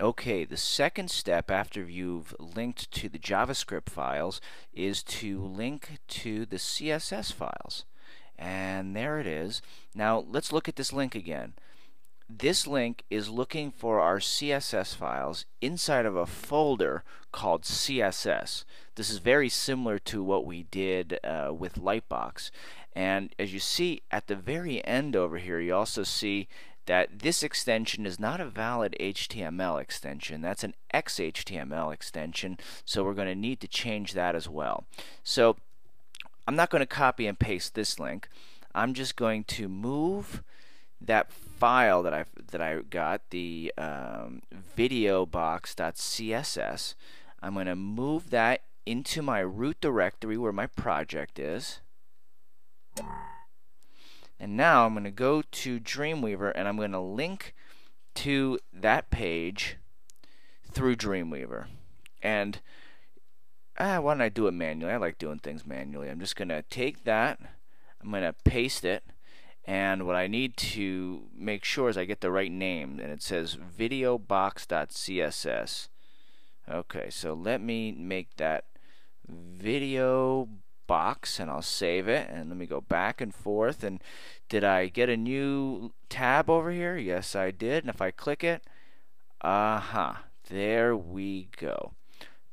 Okay, the second step after you've linked to the JavaScript files is to link to the CSS files. And there it is. Now let's look at this link again. This link is looking for our CSS files inside of a folder called CSS. This is very similar to what we did with Lightbox. And as you see at the very end over here, you also see that this extension is not a valid HTML extension. That's an XHTML extension, so we're going to need to change that as well. So I'm not going to copy and paste this link. I'm just going to move that file that I got, the videobox.css. I'm going to move that into my root directory where my project is. And now I'm going to go to Dreamweaver and I'm going to link to that page through Dreamweaver. And why don't I do it manually? I like doing things manually. I'm just going to take that, I'm going to paste it, and what I need to make sure is I get the right name, and it says videobox.css. Okay, so let me make that video box and I'll save it, and let me go back and forth. And did I get a new tab over here? Yes, I did. And if I click it, there we go.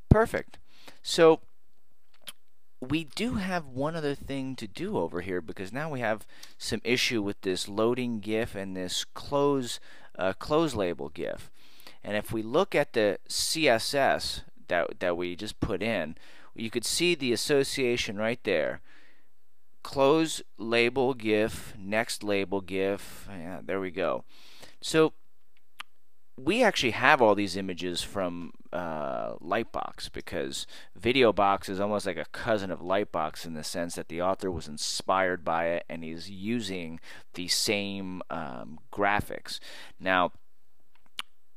Perfect. So we do have one other thing to do over here, because now we have some issue with this loading GIF and this close label GIF. And if we look at the CSS that we just put in, you could see the association right there. Close label GIF, next label GIF. Yeah, there we go. So we actually have all these images from Lightbox, because Videobox is almost like a cousin of Lightbox in the sense that the author was inspired by it and he's using the same graphics. Now,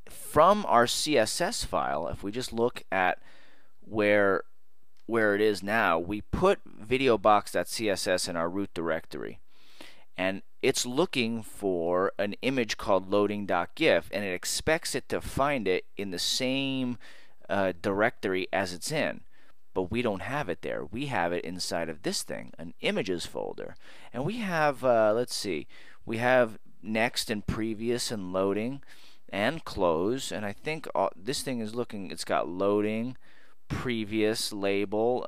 from our CSS file, if we just look at where it is now, we put videobox.css in our root directory, and it's looking for an image called loading.gif, and it expects it to find it in the same directory as it's in. But we don't have it there. We have it inside of this thing, an images folder. And we have, let's see, we have next and previous and loading and close. And I think this thing is looking, it's got loading, previous label.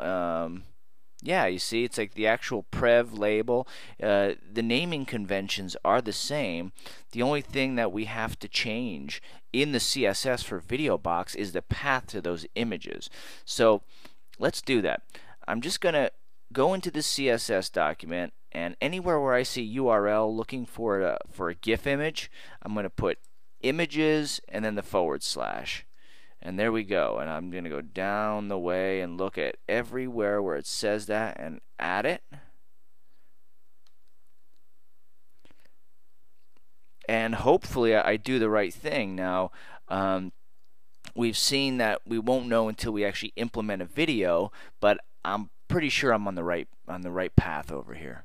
Yeah, you see, it's like the actual prev label. The naming conventions are the same. The only thing that we have to change in the CSS for Videobox is the path to those images. So let's do that. I'm just going to go into the CSS document, and anywhere where I see URL looking for a GIF image, I'm going to put images and then the /. And there we go. And I'm going to go down the way and look at everywhere where it says that and add it. And hopefully I do the right thing. Now, we've seen that we won't know until we actually implement a video, but I'm pretty sure I'm on the right path over here.